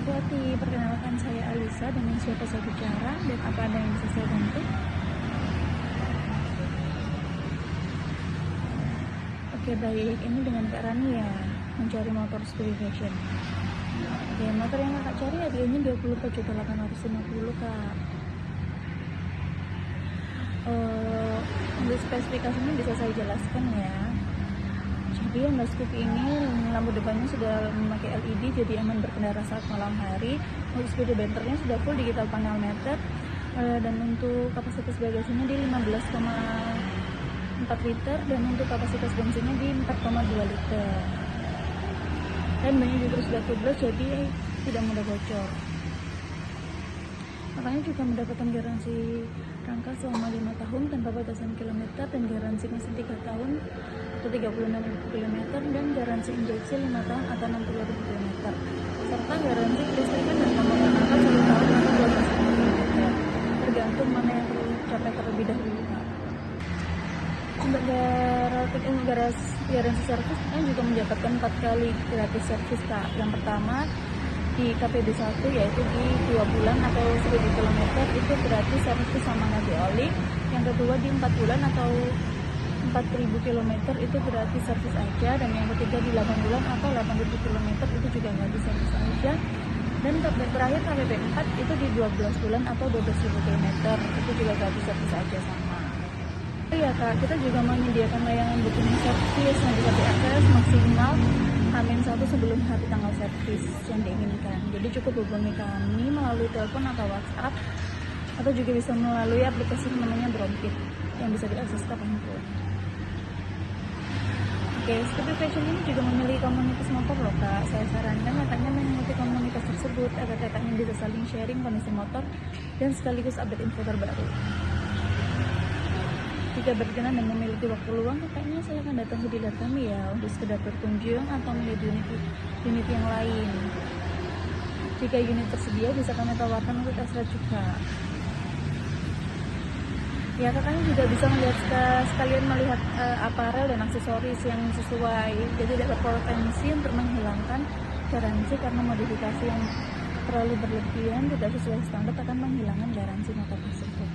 hati-hati. Perkenalkan, saya Alisa, dengan siapa saya bicara dan apa ada yang bisa saya bantu? Oke, baik, ini dengan Kak Rani ya, mencari motor Speedy Fashion. Oke, motor yang kakak cari harganya 24.850 Kak. Untuk spesifikasinya bisa saya jelaskan ya. Jadi Honda Scoopy ini lampu depannya sudah memakai LED, jadi aman berkendara saat malam hari. Untuk speedometernya sudah full digital panel meter, dan untuk kapasitas bagasinya di 15,4 liter, dan untuk kapasitas bensinnya di 4,2 liter. Dan bannya juga sudah tubeless, jadi tidak mudah bocor. Makanya juga mendapatkan garansi rangka selama 5 tahun tanpa batasan kilometer, dan garansi mesin 3 tahun atau 36.000 km, dan garansi injeksi 5 tahun atau 60.000 km, serta garansi kelistrikan dan pembangunan rangka 1 tahun atau 12.000 km, tergantung mana yang perlu capai terlebih dahulu. Untuk garansi servis, kita juga mendapatkan 4 kali gratis servis Kak. Yang pertama di KPB 1, yaitu di 2 bulan atau 1000 km itu gratis servis sama ganti oli. Yang kedua di 4 bulan atau 4000 km itu gratis servis aja. Dan yang ketiga di 8 bulan atau 8000 km itu juga gratis servis aja. Dan terakhir KPB 4 itu di 12 bulan atau 12.000 km itu juga gratis servis aja sama. Iya Kak, kita juga menyediakan layanan booking servis yang bisa diakses maksimal H-1 sebelum hari tanggal servis yang diinginkan. Jadi cukup hubungi kami melalui telepon atau WhatsApp, atau juga bisa melalui aplikasi namanya Brompit yang bisa diakses kapanpun. Oke, Speedy Fashion ini juga memiliki komunitas motor loh Kak. Saya sarankan kakaknya mengikuti komunitas tersebut agar kakaknya bisa saling sharing kondisi motor dan sekaligus update info terbaru. Jika berkenan dan memiliki waktu luang, kakaknya silakan datang ke dealer kami ya untuk sekedar berkunjung atau melihat unit yang lain. Jika unit tersedia, bisa kami tawarkan untuk test drive juga. Ya, kakaknya juga bisa sekalian melihat aparel dan aksesoris yang sesuai. Jadi tidak berpotensi untuk menghilangkan garansi karena modifikasi yang terlalu berlebihan tidak sesuai standar akan menghilangkan garansi motor tersebut.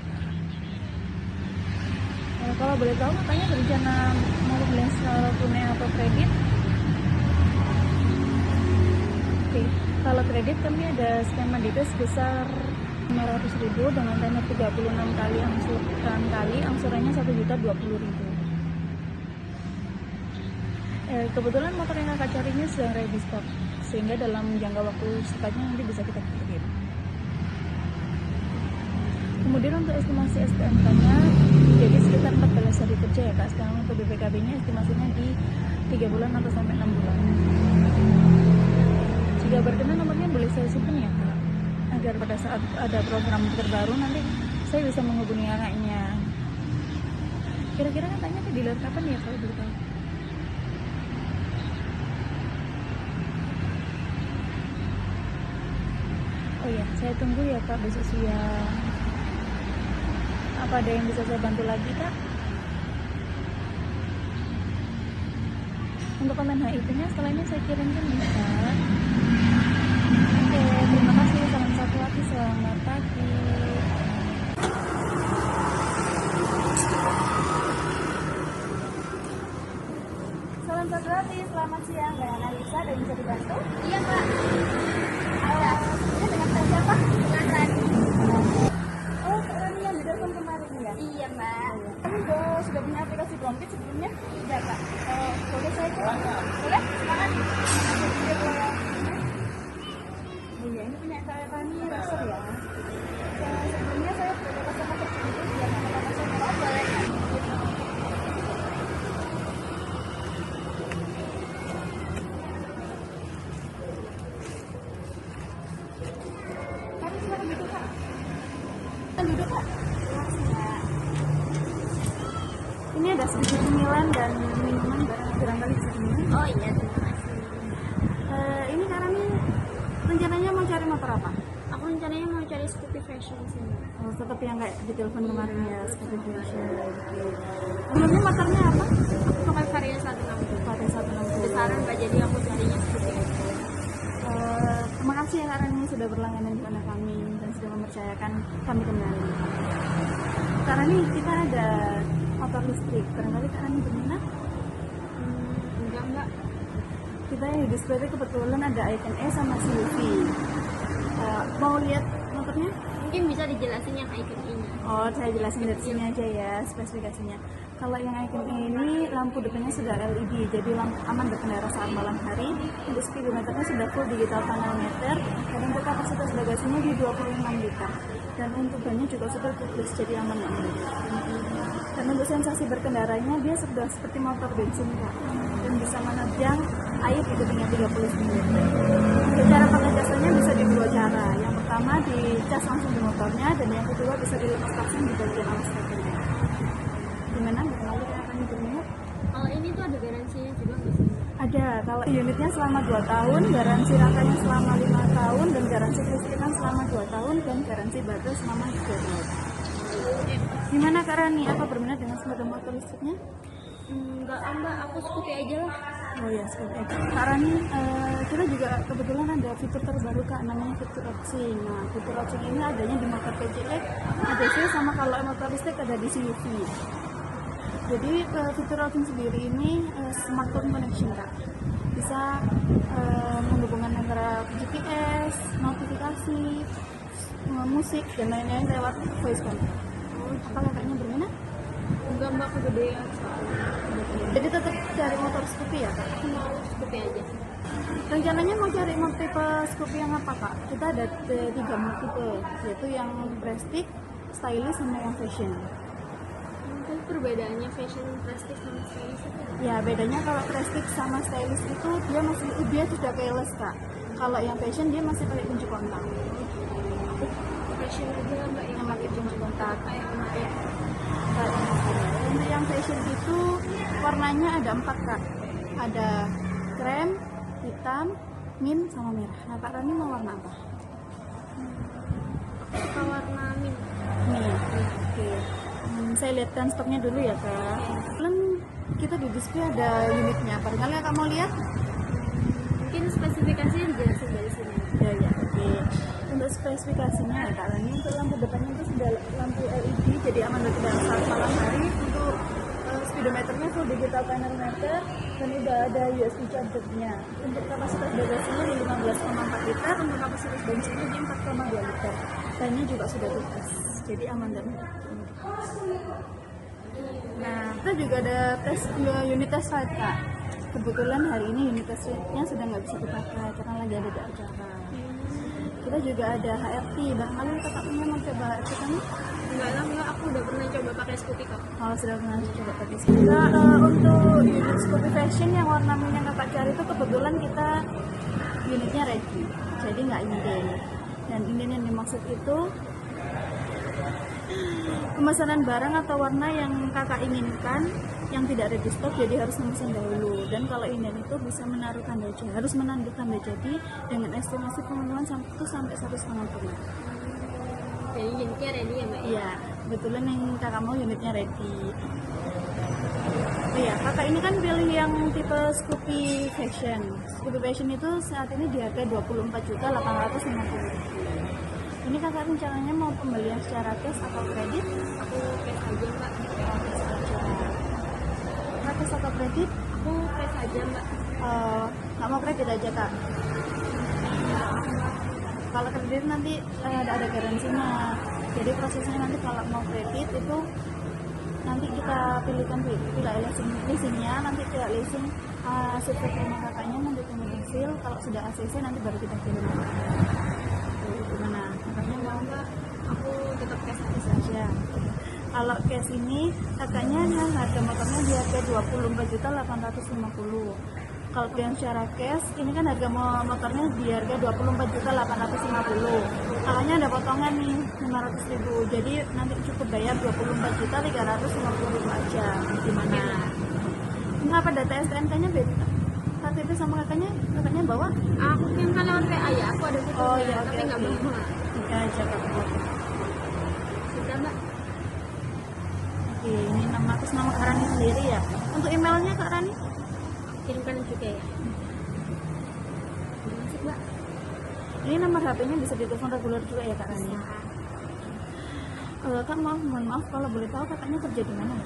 Kalau boleh tahu, makanya berencana mau beli secara tunai atau kredit? Oke, kalau kredit kami ada skema DP sebesar 500.000 dengan tenor 36 kali angsurannya 1.020.000. Kebetulan motor yang kakak carinya sedang ready stock, sehingga dalam jangka waktu sepatnya nanti bisa kita kirim. Kemudian untuk estimasi STNK-nya jadi sekitar 14 hari kerja ya Kak. Sekarang untuk BPKB-nya estimasinya di 3 bulan atau sampai 6 bulan. Jika berkenan, nomornya boleh saya simpan ya Kak, agar pada saat ada program terbaru nanti saya bisa menghubungi kakaknya. Kira-kira katanya ke dealer kapan ya kalau boleh tahu? Oh ya, saya tunggu ya Kak besok siang. Apa ada yang bisa saya bantu lagi Kak? Untuk konten HIP-nya setelah ini saya kirimkan bisa. Oke, terima kasih. Salam satu hati, selamat pagi. Salam satu hati, selamat siang. Dengan Alisa, ada yang bisa dibantu? Iya Pak. Ini dengan saya siapa? Dengan Rani. Oh, Kak Rani yang di telepon kemarin ya? Iya Mbak. Kamu sudah punya aplikasi Brompit sebelumnya? Tidak Pak. Boleh saya coba? Boleh? Silakan. Iya, ini punya Kak Rani Racer ya. Sebelumnya saya sudah customer tersebut ya, nama saya. Oh boleh. Kami silakan duduk Kak. Duduk Kak. Ini ada sedikit cemilan dan minuman barangkali bisa diminum. Oh iya, terima kasih. Ini Kak Rani rencananya mau cari motor apa? Aku rencananya mau cari Speedy Fashion sih. Oh, seperti yang kayak di telepon kemarin ya, Speedy Fashion. Sebelumnya motornya apa? Aku pakai Vario 160. Vario 160. Besaran Mbak, jadi aku carinya seperti itu. Terima kasih kasih ya Kak Rani sudah berlangganan kepada kami dan sudah mempercayakan kami kembali. Kak Rani, kita ada motor listrik. Barangkali Kak Rani berminat? Enggak mbak. Kita yang di display itu kebetulan ada Icon E sama CUV. Mau lihat motornya? Mungkin bisa dijelasin yang icon ini. Oh, saya jelasin dari sini aja ya spesifikasinya. Kalau yang Icon E ini lampu depannya sudah LED, jadi lampu aman berkendara saat malam hari. Untuk speedometernya sudah full digital panel meter, dan untuk kapasitas bagasinya di 26 liter. Dan untuk bannya juga sudah tubeless, jadi aman banget. Dan untuk sensasi berkendaranya dia sudah seperti motor bensin Kak, dan bisa menerjang air di ketinggian 30 cm. Cara pengecasannya bisa di dua cara. Yang pertama dicas langsung di motornya, dan yang kedua bisa dilepas pasang di bagian alas kakinya. Gimana? Berkali akan berminat? Kalau ini tuh ada garansinya juga nggak sih? Ada. Kalau unitnya selama 2 tahun, garansi rangkanya selama 5 tahun, dan garansi kelistrikan selama 2 tahun, dan garansi baterai selama 3 tahun. Gimana Kak Rani? Apa berminat dengan sepeda motor listriknya? Enggak mbak, aku Scoopy aja lah. Oh ya, seperti itu. Kak Rani, kita juga kebetulan ada fitur terbaru Kak, namanya fitur option. Nah, fitur option ini adanya di motor PCX, ADC, sama kalau motor listrik ada di CUV. Jadi fitur option sendiri ini smart home connection Kak. Bisa menghubungkan antara GPS, notifikasi, musik, dan lain-lain lewat voice call. Apa kakaknya berminat? Enggak mbak, kegedean. Jadi tetap cari motor Scoopy ya Kak? Mau Scoopy aja. Rencananya mau cari tipe Scoopy yang apa Kak? Kita ada 3 tipe, yaitu yang prestige, stylish, sama yang fashion. Mungkin perbedaannya fashion, prestige sama stylish apa? Ya bedanya kalau prestige sama stylish itu dia sudah keyless Kak. Kalau yang fashion dia masih pakai kunci kontak. Fashion aja lah mbak, Yang pakai kunci kontak. kayak kemarin. Untuk yang fashion itu warnanya ada 4 Kak. Ada krem, hitam, mint, sama merah. Nah Kak Rani mau warna apa? Suka warna mint. Mint. Oke. Saya lihatkan stoknya dulu ya Kak. Kebetulan kita di display ada unitnya. Barangkali Kak mau lihat? Mungkin spesifikasinya dijelasin dari sini. Ya, oke. Untuk spesifikasinya ya Kak Rani, untuk lampu depannya itu sudah lampu LED, jadi aman berkendara saat malam hari. Untuk speedometernya full digital panel meter, dan udah ada USB chargernya. Untuk kapasitas bagasinya di 15,4 liter, untuk kapasitas bensinnya di 4,2 liter. Bannya juga sudah tugas, jadi aman dan Nah, kita juga ada unit test ride Kak. Kebetulan hari ini unit test ride-nya sudah nggak bisa dipakai karena lagi ada di acara. Kita juga ada HRT, barangkali kakaknya mau coba HRT kan? Enggak lah mbak, aku udah pernah coba pakai Scoopy kok. Oh, sudah pernah coba pakai Scoopy. Untuk unit Scoopy Fashion yang warna mint yang kakak cari itu kebetulan kita unitnya ready, jadi nggak inden. Dan inden yang dimaksud itu pemesanan barang atau warna yang kakak inginkan yang tidak ready stock, jadi harus memesan dahulu. Dan kalau inden itu bisa menaruh tanda jadi, harus menandakan tanda jadi dengan estimasi pemenuhan 1 sampai 1,5 bulan. Jadi unitnya ready ya mbak? Iya, kebetulan yang kakak mau unitnya ready. Iya, kakak ini kan pilih yang tipe Scoopy Fashion. Scoopy Fashion itu saat ini di harga 24.850.000. Ini kakak rencananya mau pembelian secara cash atau kredit? Aku cash aja mbak. Cash aja. Cash atau kredit? Aku cash aja mbak. Nggak mau kredit aja kak. Kalau kredit nanti ada garansinya. Jadi prosesnya nanti kalau mau kredit itu nanti kita pilihkan leasingnya, nanti kita leasing survei rumah kakaknya, nanti tunggu hasil. Kalau sudah ACC nanti baru kita kirim. Gimana? Kakaknya mau nggak? Aku tetap cash aja. Saja. Kalau cash ini kakaknya harga motornya di harga 24.850.000. Kalau yang secara cash ini kan harga motornya di harga 24.850.000. Kakaknya ada potongan nih 500.000. Jadi nanti cukup bayar 24.350.000 aja. Gimana? Ini apa data STNK-nya beda? KTP sama kakaknya bawa? Aku kirim kan lewat PA ya. Aku ada foto. Oh iya, tapi nggak oke. bawa. Oke aja kak. Sudah mbak. Oke, ini atas nama Kak Rani sendiri ya. Untuk emailnya Kak Rani? Kirimkan juga ya. Masuk mbak. Ini nomor HP-nya bisa ditelepon reguler juga ya Kak Rani? Kak, mohon maaf kalau boleh tahu kakaknya kerja di mana?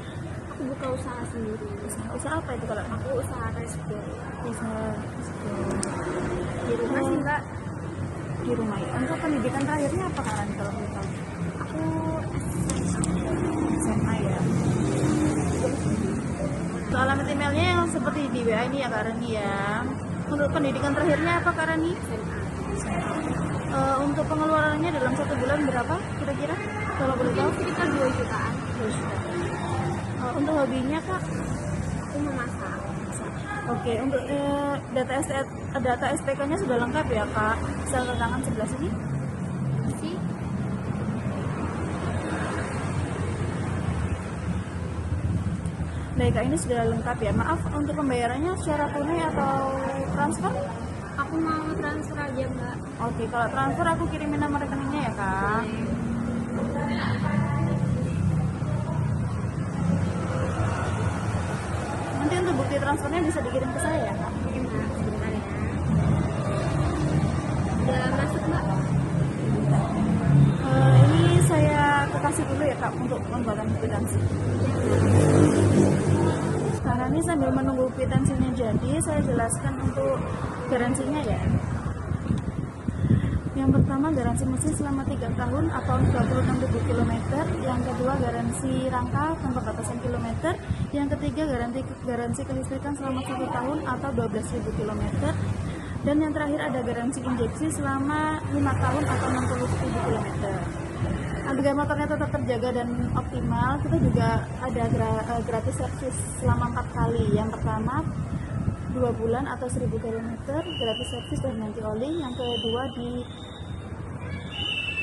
Aku buka usaha sendiri. Usaha apa itu kalau Aku usaha resto usaha di rumah sih Mbak. di rumah ya? Untuk pendidikan terakhirnya apa Kak Rani kalau boleh tahu? Aku SMA ya. Untuk alamat emailnya yang seperti di WA ini ya Kak Rani ya. Untuk pendidikan terakhirnya apa Kak Rani? SMA. Untuk pengeluarannya dalam 1 bulan berapa kira-kira? Kalau boleh tahu? Sekitar 2 jutaan. Untuk hobinya Kak? Aku memasak. Oke, untuk data SPK-nya sudah lengkap ya Kak? Bisa ke tangan sebelah sini? Sih. Baik Kak, ini sudah lengkap ya. Maaf, untuk pembayarannya secara tunai atau transfer? Aku mau transfer aja Mbak. Oke, kalau transfer aku kirimin nomor rekeningnya ya Kak. Nanti untuk bukti transfernya bisa dikirim ke saya ya Kak? Oke Mbak, sebentar ya. Udah masuk Mbak. Ini saya kekasih dulu ya Kak untuk pembuatan kwitansi. Sekarang ini sambil menunggu kwitansinya jadi, saya jelaskan untuk garansinya ya. Yang pertama garansi mesin selama 3 tahun atau 26.000 km. Yang kedua garansi rangka tanpa batasan kilometer. Yang ketiga garansi kelistrikan selama 1 tahun atau 12.000 km. Dan yang terakhir ada garansi injeksi selama 5 tahun atau 60.000 km. Agar motornya tetap terjaga dan optimal, kita juga ada gratis servis selama 4 kali. Yang pertama 2 bulan atau 1.000 km gratis servis dan ganti oli. Yang kedua di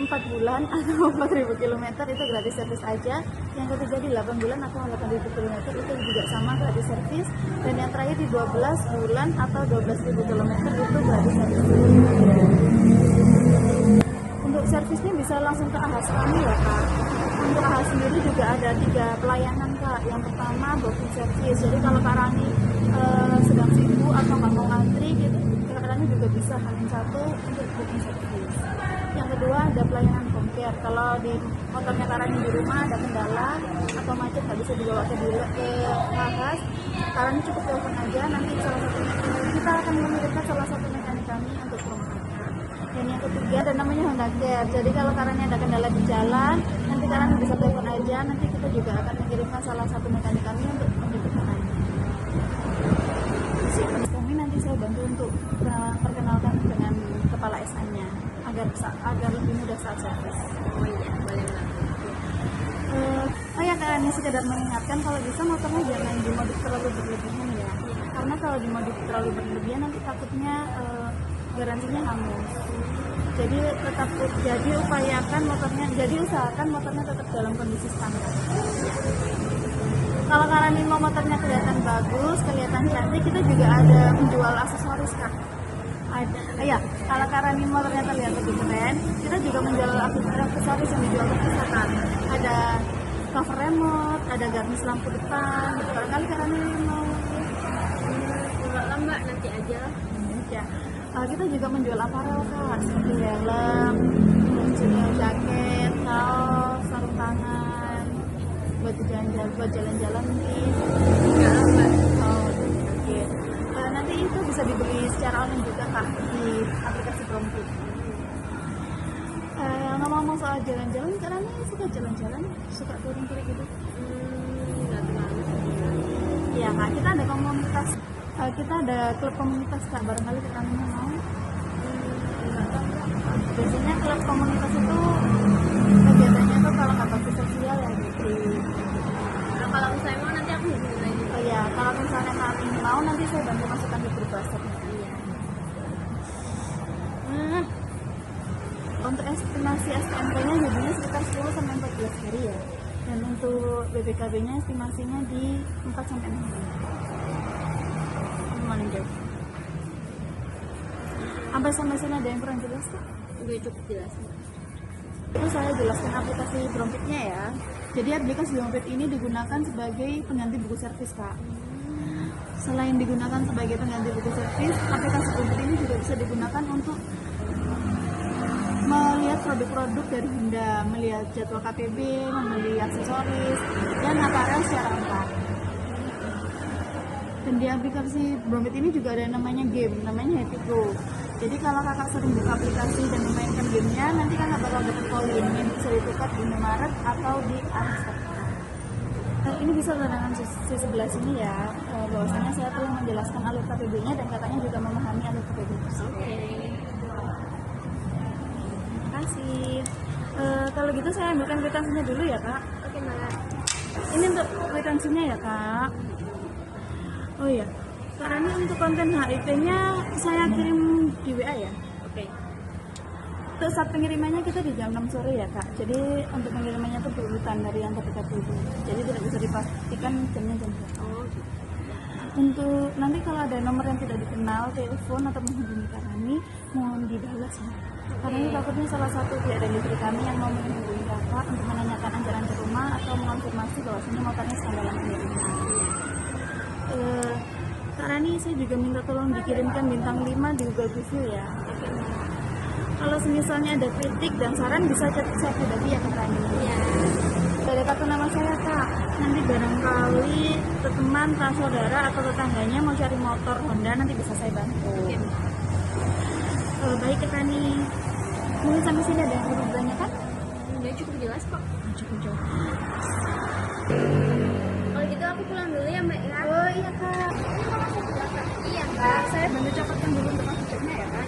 4 bulan atau 4.000 km itu gratis servis aja. Yang ketiga di 8 bulan atau 8.000 km itu juga sama gratis servis. Dan yang terakhir di 12 bulan atau 12.000 km itu gratis servis. Untuk servisnya bisa langsung ke AHAS kami ya Kak. Untuk AHAS sendiri juga ada 3 pelayanan Kak. Yang pertama booking service. Jadi kalau Kak Rani sedang sibuk atau nggak mau ngantri gitu, Kak Rani juga bisa hamil 1 untuk booking service. Yang kedua ada pelayanan home care. Kalau di motornya Kak Rani di rumah ada kendala atau macet nggak bisa dibawa ke AHAS, Kak Rani cukup telepon aja. Nanti kita akan mengirimkan salah satu mekanik kami untuk rumah. Dan yang ketiga ada namanya Honda Care. Jadi kalau karena ada kendala di jalan, nanti kalian bisa telepon aja. Nanti kita juga akan mengirimkan salah satu mekanik kami untuk menjemput Anda. Kami nanti saya bantu untuk perkenalkan dengan kepala SA-nya agar lebih mudah saat servis. Oh iya, boleh Mbak. Oh ya Kak, ini sekedar mengingatkan kalau bisa motornya jangan dimodif terlalu berlebihan ya. Karena kalau dimodif terlalu berlebihan nanti takutnya garansinya hangus. Usahakan motornya tetap dalam kondisi standar. Kalau kalian mau motornya kelihatan bagus, kelihatan cantik, kita juga ada menjual aksesoris Kak. Kalau kalian motornya terlihat lebih keren, kita juga menjual aksesoris yang dijual terpisah Kak. Ada cover remote, ada garnish lampu depan. Barangkali kalian mau Enggak lah Mbak, nanti aja. Ya. Kita juga menjual apparel Kak, seperti helm, jaket, kaos, sarung tangan, buat jalan-jalan mungkin. Enggak lah Mbak. Oke. Nanti itu bisa dibeli secara online juga Kak di aplikasi Bromfit. Ngomong soal jalan-jalan, karena suka jalan-jalan, suka turun-turun gitu. Enggak terlalu. Iya Kak, kita ada komunitas. Kita ada klub komunitas Kak, barangkali kita mau. Biasanya klub komunitas itu kegiatannya tuh kalau nggak bakti sosial ya gitu. Nah, kalau misalnya mau nanti aku hubungin lagi. Oh iya, kalau misalnya kami mau nanti saya bantu masukkan di grup WhatsApp. Iya. Untuk estimasi STMP-nya jadinya sekitar 10 sampai 14 hari ya. Dan untuk BPKB-nya estimasinya di 4 sampai 6 hari. Sampai sini ada yang kurang jelas Kak? Udah cukup jelas. Terus saya jelaskan aplikasi Bromfitnya ya. Jadi aplikasi Bromfit ini digunakan sebagai pengganti buku servis Kak. Selain digunakan sebagai pengganti buku servis, aplikasi Bromfit ini juga bisa digunakan untuk produk-produk dari Honda, melihat jadwal KPB, membeli aksesoris, dan aparel secara lengkap. Dan di aplikasi Bromit ini juga ada namanya game, namanya Happy Go. Jadi kalau kakak sering buka aplikasi dan memainkan gamenya, nanti kakak bakal dapat koin yang bisa ditukar di Indomaret atau di Arstek. Ini bisa dengan si sebelah sini ya, bahwasanya saya telah menjelaskan alur KPB-nya dan kakaknya juga memahami alur KPB tersebut. Terima kasih. Kalau gitu saya ambilkan kwitansinya dulu ya kak. Oke, Mbak. Ini untuk kwitansinya ya kak. Oh iya, karena untuk konten HIP-nya saya kirim di WA ya. Oke. Untuk saat pengirimannya kita di jam 6 sore ya kak. Jadi untuk pengirimannya itu berurutan dari yang terdekat dulu. Jadi tidak bisa dipastikan jamnya jam berapa. Oh, gitu. Untuk nanti kalau ada nomor yang tidak dikenal, telepon atau menghubungi kami, mohon dibalas ya. Karena ini takutnya salah satu pihak delivery kami yang mau menghubungi kakak untuk menanyakan anjaran ke rumah atau mengonfirmasi bahwasanya motornya sedang dalam pengiriman. Karena ini saya juga minta tolong dikirimkan bintang 5 di Google Review ya. Kalau misalnya ada kritik dan saran bisa chat saya pribadi ya kak Rani. Iya. Dari kartu nama saya kak. Nanti barangkali teman, saudara atau tetangganya mau cari motor Honda nanti bisa saya bantu. Oke. Baik kak Rani. Mungkin sampai sini ada yang perlu ditanyakan? Udah cukup jelas kok. Cukup jauh. Kalau gitu aku pulang dulu ya, Mbak ya. Oh iya kak. Iya, Kak, saya bantu catatkan dulu untuk masuknya ya kan.